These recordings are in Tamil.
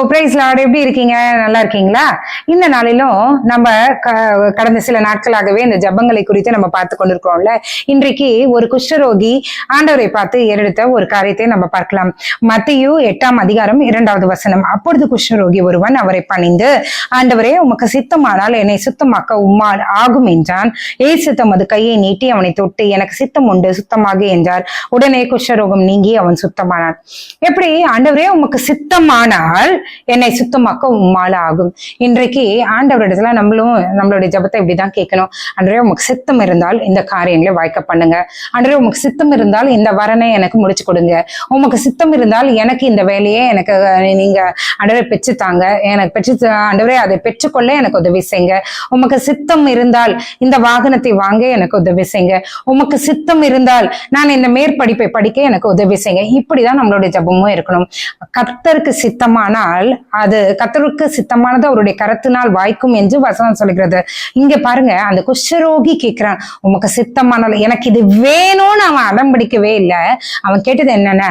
பிரைஸ் லார்ட், எப்படி இருக்கீங்க? நல்லா இருக்கீங்களா? இந்த நாளிலும் நம்ம கடந்த சில நாட்களாகவே இந்த ஜபங்களை குறித்து நம்ம பார்த்து கொண்டிருக்கிறோம்ல. இன்றைக்கு ஒரு குஷ்டரோகி ஆண்டவரை பார்த்து ஏறெடுத்த ஒரு காரியத்தை நம்ம பார்க்கலாம். மத்தேயு 8ஆம் அதிகாரம் 2வது வசனம். அப்பொழுது குஷ்டரோகி ஒருவன் அவரை பணிந்து, ஆண்டவரே, உமக்கு சித்தமானால் என்னை சுத்தமாக்க உம்மால் ஆகும் என்றான். இயேசு தமது கையை நீட்டி அவனை தொட்டு, எனக்கு சித்தம் உண்டு, சுத்தமாக என்றார். உடனே குஷ்டரோகம் நீங்கி அவன் சுத்தமானான். எப்படி? ஆண்டவரே, உமக்கு சித்தமானால் என்னை சுத்தமாக்க உம்மால ஆகும். இன்றைக்கு ஆண்டவரிடத்துல நம்மளுடைய ஜபத்தை இப்படிதான் கேட்கணும். ஆண்டவரே, உமக்கு சித்தம் இருந்தால் இந்த காரியங்களை வாய்க்க பண்ணுங்க. ஆண்டவரே, உமக்கு சித்தம் இருந்தால் இந்த வரனை எனக்கு முடிச்சு கொடுங்க. உமக்கு சித்தம் இருந்தால் எனக்கு இந்த வேலையை எனக்கு நீங்க ஆண்டவரே பெற்று தாங்க. எனக்கு ஆண்டவரே அதை பெற்றுக்கொள்ள எனக்கு உதவி செய்யுங்க. உமக்கு சித்தம் இருந்தால் இந்த வாகனத்தை வாங்க எனக்கு உதவி செய்யுங்க. உமக்கு சித்தம் இருந்தால் நான் இந்த மேற்படிப்பை படிக்க எனக்கு உதவி செய்யுங்க. இப்படிதான் நம்மளுடைய ஜபமும் இருக்கணும். கர்த்தருக்கு சித்தமானால் அது கர்த்தருக்கு சித்தமானது அவருடைய கரத்தினால் வாய்க்கும் என்று வசனம் சொல்கிறது. இங்க பாருங்க, அந்த குஷ்டரோகி கேட்கிறான், உமக்கு சித்தமானால். எனக்கு இது வேணும்னு அவன் அடம்பிடிக்கவே இல்லை. அவன் கேட்டது என்னன்னா,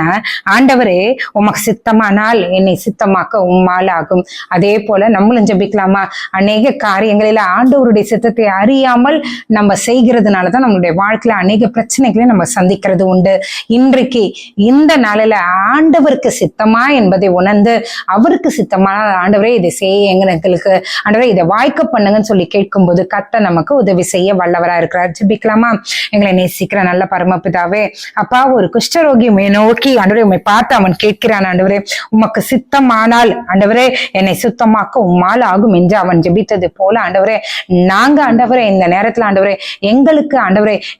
ஆண்டவரே, உமக்கு சித்தமானால் என்னை சித்தமாக்க உம்மால் ஆகும். அதே போல நம்மளும் ஜெபிக்கலாமா? அநேக காரியங்களில ஆண்டவருடைய சித்தத்தை அறியாமல் நம்ம செய்கிறதுனாலதான் நம்மளுடைய வாழ்க்கையில அநேக பிரச்சனைகளை நம்ம சந்திக்கிறது உண்டு. இன்றைக்கு இந்த நாளில ஆண்டவருக்கு சித்தமா என்பதை உணர்ந்து, அவருக்கு சித்தமான ஆண்டவரே இதை செய்ய எங்களுக்கு ஆண்டவரே இதை வாய்க்க பண்ணுங்கன்னு சொல்லி கேட்கும்போது கர்த்தர் நமக்கு உதவி செய்ய வல்லவரா இருக்கிறார். ஜெபிக்கலாமா? எங்களை நேசிக்கிற நல்ல பரமபிதாவே, அப்பா, ஒரு குஷ்டரோகி நோக்கி ஆண்டவரே உம்மை பார்த்து அவன் கேட்கிறான், ஆண்டவரே, உமக்கு சித்தமானால் ஆண்டவரே என்னை சுத்தமாக்க உம்மால் ஆகும் என்று அவன் ஜெபித்தது போல ஆண்டவரே, நாங்க ஆண்டவரே இந்த நேரத்துல ஆண்டவரே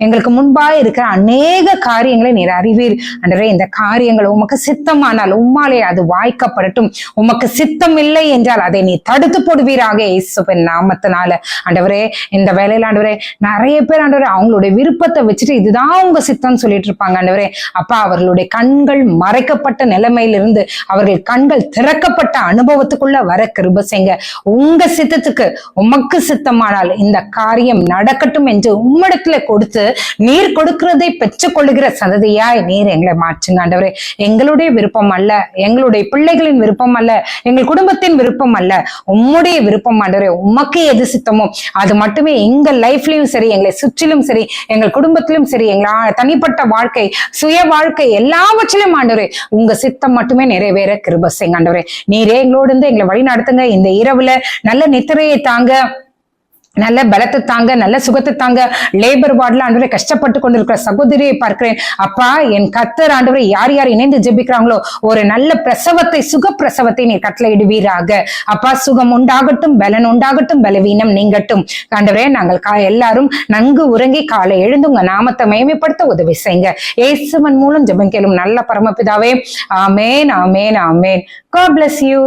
எங்களுக்கு முன்பாக இருக்கிற அநேக காரியங்களை நீர் அறிவீர். ஆண்டவரே, இந்த காரியங்கள் உமக்கு சித்தமானால் உம்மாலே அது வாய்க்கப்படட்டும். உமக்கு சித்தம் இல்லை என்றால் அதை நீ தடுத்து போடுவீராக இயேசுவின் நாமத்தினால. ஆண்டவரே, இந்த வேலையில ஆண்டவரே நிறைய பேர் ஆண்டவரே அவங்களுடைய விருப்பத்தை வச்சுட்டு இதுதான் உங்க சித்தம் சொல்லிட்டு இருப்பாங்க. ஆண்டவரே, அப்பா, அவர்களுடைய கண்கள் மறைக்கப்பட்ட நிலைமையிலிருந்து அவர்கள் கண்கள் திறக்கப்பட்ட அனுபவத்துக்குள்ள வர கிருபை செய்யுங்க. உங்க சித்தத்துக்கு உமக்கு சித்தமானால் இந்த காரியம் நடக்கட்டும் என்று உம்மிடத்துல கொடுத்து நீர் கொடுக்கிறதை பெற்றுக் கொள்ளுகிற சந்ததியாய் நீர் எங்களை மாற்றுங்க. ஆண்டவரே, எங்களுடைய விருப்பம் அல்ல, எங்களுடைய பிள்ளைகளின் விருப்பம் அல்ல, எங்கள் குடும்பத்தின் விருப்பம் அல்ல, உம்முடைய விருப்பம் ஆண்டவரே. உமக்கு எது சித்தமோ அது மட்டுமே எங்க லைஃப்லயும் சரி, எங்களை சுற்றிலும் சரி, எங்கள் குடும்பத்திலும் சரி, எங்க தனிப்பட்ட வாழ்க்கை, சுய வாழ்க்கை எல்லாவற்றிலும் ஆண்டவரே உங்க சித்தம் மட்டுமே நிறைவேற கிருபை செய்யுங்க. ஆண்டவரே, நீரே எங்களோடு இருந்து எங்களை வழி நடத்துங்க. இந்த இரவுல நல்ல நித்திரையை தாங்க, நல்ல பலத்தை தாங்க, நல்ல சுகத்தை தாங்க. லேபர் வார்டுல ஆண்டவரே கஷ்டப்பட்டு கொண்டிருக்கிற சகோதரியை பார்க்கிறேன். அப்பா, என் கர்த்தர் ஆண்டவரே யார் யார் இணைந்து ஜெபிக்கிறாங்களோ ஒரு நல்ல பிரசவத்தை, சுக பிரசவத்தை நீர் கட்டளையிடுவீராக. அப்பா, சுகம் உண்டாகட்டும், பலன் உண்டாகட்டும், பலவீனம் நீங்கட்டும். ஆண்டவரே, நாங்கள் எல்லாரும் நன்கு உறங்கி காலை எழுந்து உங்க நாமத்தை மேன்மைப்படுத்த உதவி செய்யுங்க. இயேசுவின் மூலம் ஜெபம் கேளும் நல்ல பரமபிதாவே. ஆமேன், ஆமேன், ஆமேன். God bless you.